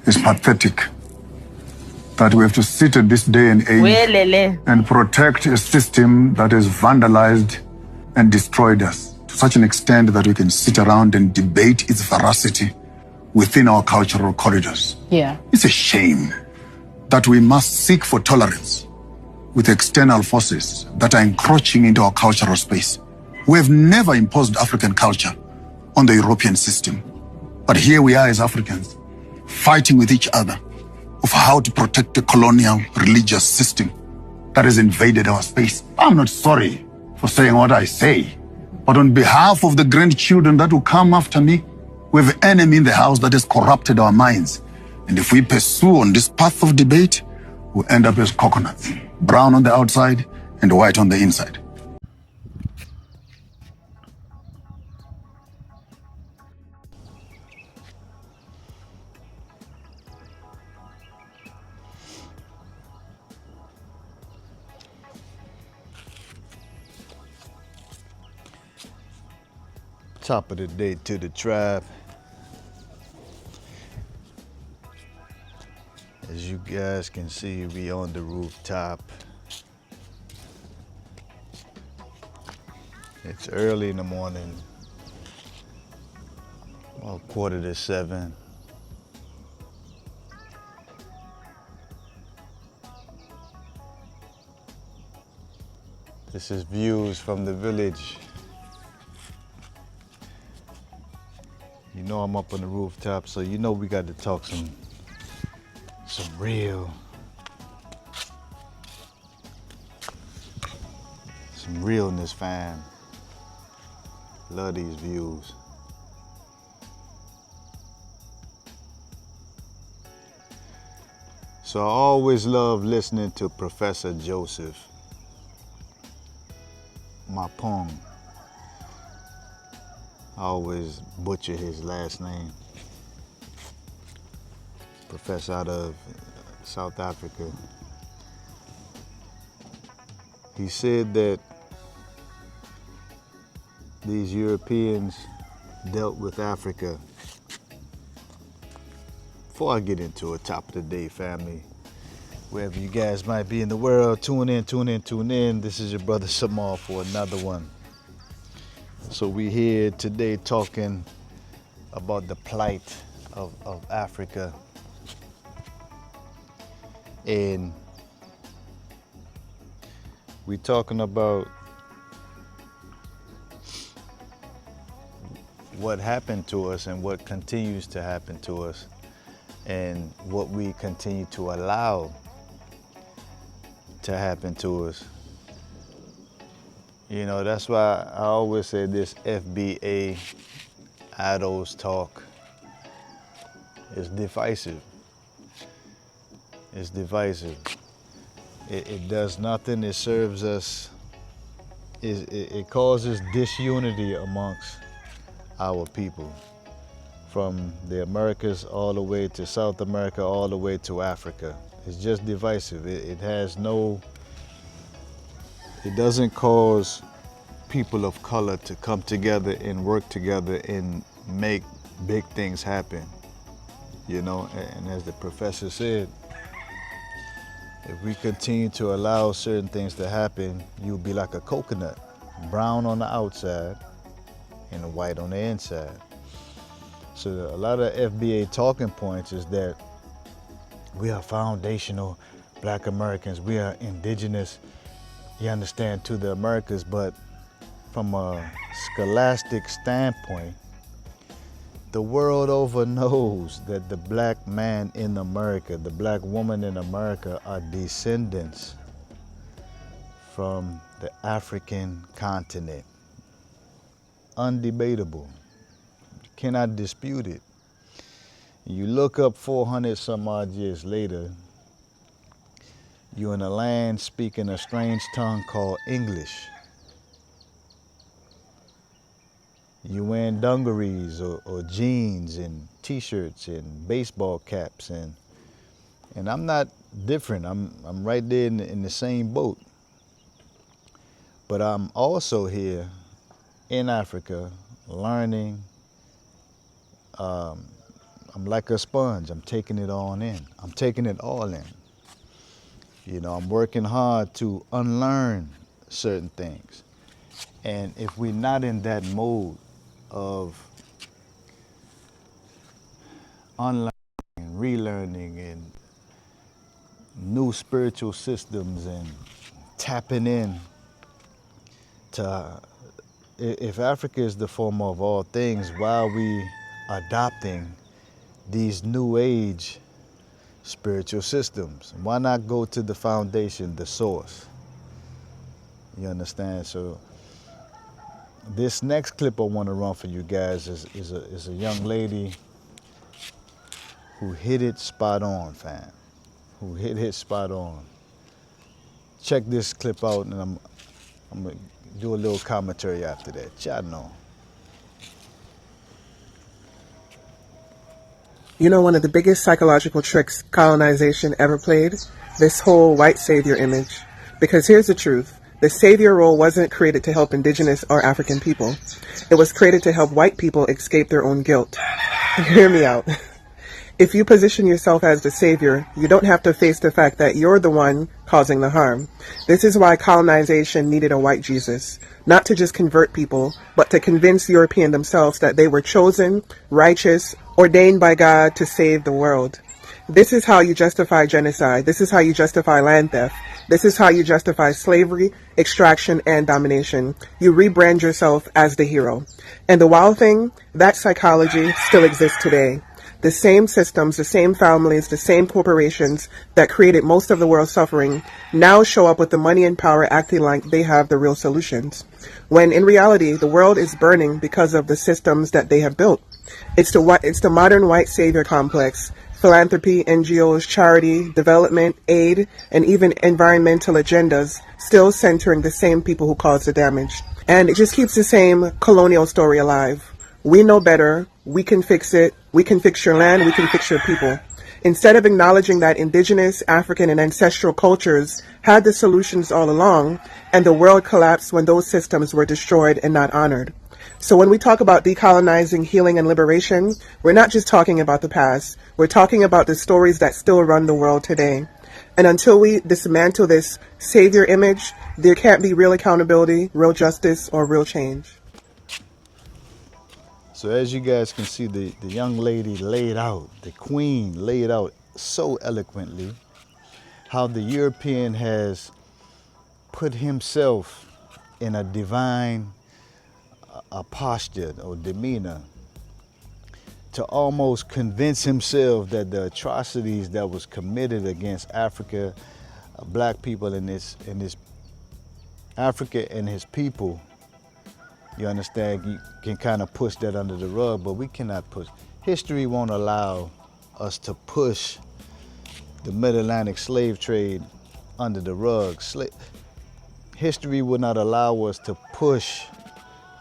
It's pathetic that we have to sit at this day and age and protect a system that has vandalized and destroyed us to such an extent that we can sit around and debate its veracity within our cultural corridors. Yeah. It's a shame that we must seek for tolerance with external forces that are encroaching into our cultural space. We have never imposed African culture on the European system. But here we are as Africans, fighting with each other of how to protect the colonial religious system that has invaded our space. I'm not sorry for saying what I say, but on behalf of the grandchildren that will come after me, we have an enemy in the house that has corrupted our minds. And if we pursue on this path of debate, we'll end up as coconuts, brown on the outside and white on the inside. Top of the day to the tribe. As you guys can see, we on the rooftop. It's early in the morning, about 6:45. This is views from the village. You know I'm up on the rooftop, so you know we got to talk some realness, fam. Love these views. So I always love listening to Professor Joseph Mapong. I always butcher his last name. Professor out of South Africa. He said that these Europeans dealt with Africa. Before I get into it, top of the day, family, wherever you guys might be in the world, tune in. This is your brother Samar for another one. So we here today talking about the plight of Africa. And we talking about what happened to us and what continues to happen to us and what we continue to allow to happen to us. You know, that's why I always say this FBA idols talk is divisive. It's divisive. It does nothing. It serves us. It causes disunity amongst our people, from the Americas all the way to South America, all the way to Africa. It's just divisive. It doesn't cause people of color to come together and work together and make big things happen. You know, and as the professor said, if we continue to allow certain things to happen, you'll be like a coconut, brown on the outside and white on the inside. So a lot of FBA talking points is that we are foundational Black Americans, we are indigenous, you understand, to the Americas, but from a scholastic standpoint, the world over knows that the Black man in America, the Black woman in America are descendants from the African continent. Undebatable. You cannot dispute it. You look up 400 some odd years later, you're in a land speaking a strange tongue called English. You wearing dungarees or jeans and t-shirts and baseball caps, and I'm not different. I'm right there in the same boat. But I'm also here in Africa learning. I'm like a sponge. I'm taking it all in. I'm taking it all in. You know, I'm working hard to unlearn certain things. And if we're not in that mode of unlearning and relearning and new spiritual systems and tapping in to, if Africa is the form of all things, why are we adopting these new age spiritual systems? Why not go to the foundation, the source? You understand? So this next clip I want to run for you guys is a young lady who hit it spot on, fam. Who hit it spot on. Check this clip out, and I'm gonna do a little commentary after that. Chatting on. You know, one of the biggest psychological tricks colonization ever played? This whole white savior image. Because here's the truth. The savior role wasn't created to help indigenous or African people. It was created to help white people escape their own guilt. Hear me out. If you position yourself as the savior, you don't have to face the fact that you're the one causing the harm. This is why colonization needed a white Jesus. Not to just convert people, but to convince Europeans themselves that they were chosen, righteous, ordained by God to save the world. This is how you justify genocide. This is how you justify land theft. This is how you justify slavery, extraction, and domination. You rebrand yourself as the hero. And the wild thing, that psychology still exists today. The same systems, the same families, the same corporations that created most of the world's suffering now show up with the money and power acting like they have the real solutions. When in reality, the world is burning because of the systems that they have built. It's the modern white savior complex. Philanthropy, NGOs, charity, development, aid, and even environmental agendas still centering the same people who caused the damage. And it just keeps the same colonial story alive. We know better. We can fix it. We can fix your land. We can fix your people. Instead of acknowledging that indigenous, African, and ancestral cultures had the solutions all along, and the world collapsed when those systems were destroyed and not honored. So when we talk about decolonizing, healing, and liberation, we're not just talking about the past. We're talking about the stories that still run the world today. And until we dismantle this savior image, there can't be real accountability, real justice, or real change. So as you guys can see, the young lady laid out, the queen laid out so eloquently how the European has put himself in a divine posture or demeanor to almost convince himself that the atrocities that was committed against Africa, black people in this Africa and his people, you understand, you can kind of push that under the rug, but we cannot push. History won't allow us to push the Mid-Atlantic slave trade under the rug. History would not allow us to push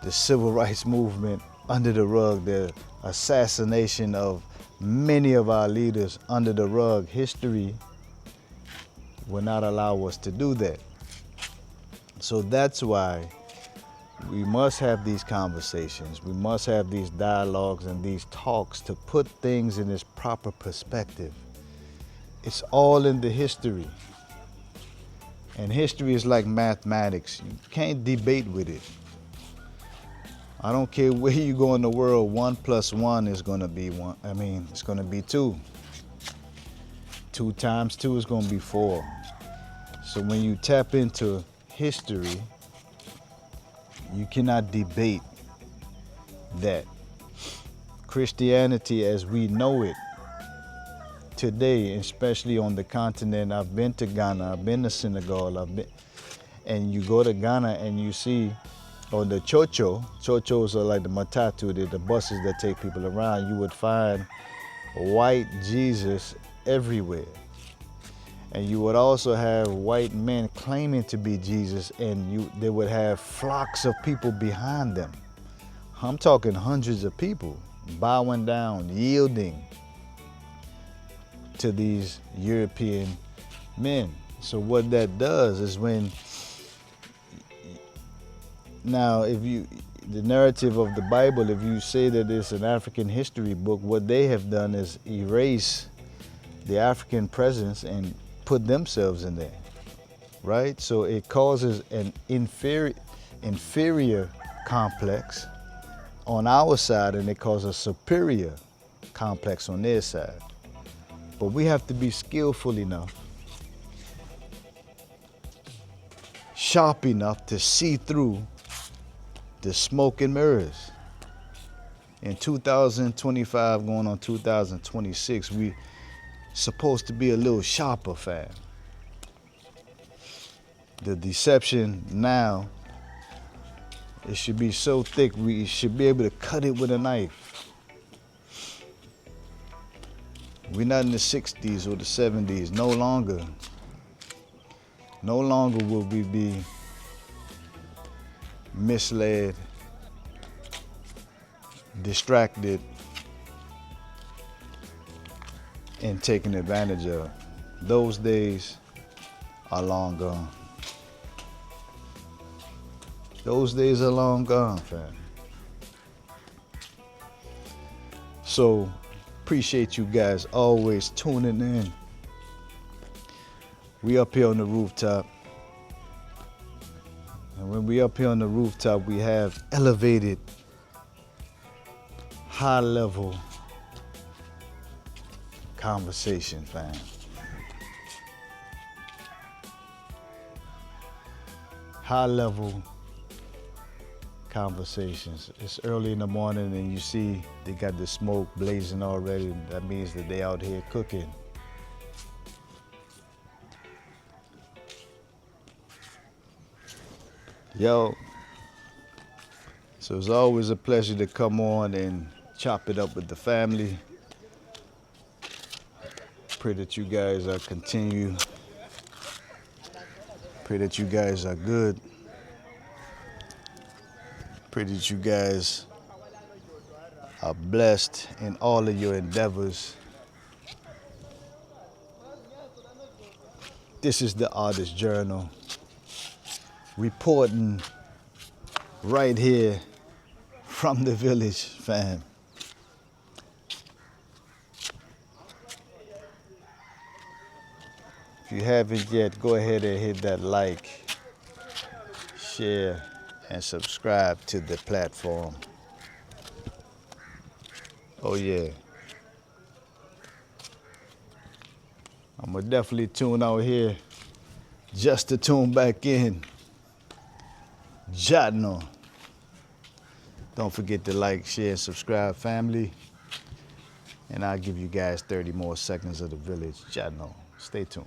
the civil rights movement under the rug, the assassination of many of our leaders under the rug. History will not allow us to do that. So that's why we must have these conversations. We must have these dialogues and these talks to put things in its proper perspective. It's all in the history. And history is like mathematics. You can't debate with it. I don't care where you go in the world, 1 + 1 is gonna be 1. It's gonna be 2. 2 times 2 is gonna be 4. So when you tap into history, you cannot debate that. Christianity as we know it today, especially on the continent, I've been to Ghana, I've been to Senegal, and you go to Ghana and you see on the chochos are like the matatu, they're the buses that take people around. You would find white Jesus everywhere. And you would also have white men claiming to be Jesus, and they would have flocks of people behind them. I'm talking hundreds of people bowing down, yielding to these European men. So what that does is when Now, if you, the narrative of the Bible, if you say that it's an African history book, what they have done is erase the African presence and put themselves in there, right? So it causes an inferior complex on our side, and it causes a superior complex on their side. But we have to be skillful enough, sharp enough to see through the smoke and mirrors. In 2025, going on 2026, we supposed to be a little sharper, fam. The deception now, it should be so thick, we should be able to cut it with a knife. We're not in the 60s or the 70s, no longer. No longer will we be misled, distracted, and taken advantage of. Those days are long gone. Those days are long gone, fam. So, appreciate you guys always tuning in. We up here on the rooftop. And when we up here on the rooftop, we have elevated, high-level conversation, fam. High-level conversations. It's early in the morning and you see they got the smoke blazing already. That means that they out here cooking. Yo, so it's always a pleasure to come on and chop it up with the family. Pray that you guys continue. Pray that you guys are good. Pray that you guys are blessed in all of your endeavors. This is the Artist Journal, reporting right here from the village, fam. If you haven't yet, go ahead and hit that like, share, and subscribe to the platform. Oh yeah. I'm gonna definitely tune out here just to tune back in. Jotno. Don't forget to like, share, and subscribe, family. And I'll give you guys 30 more seconds of the village. Jotno. Stay tuned.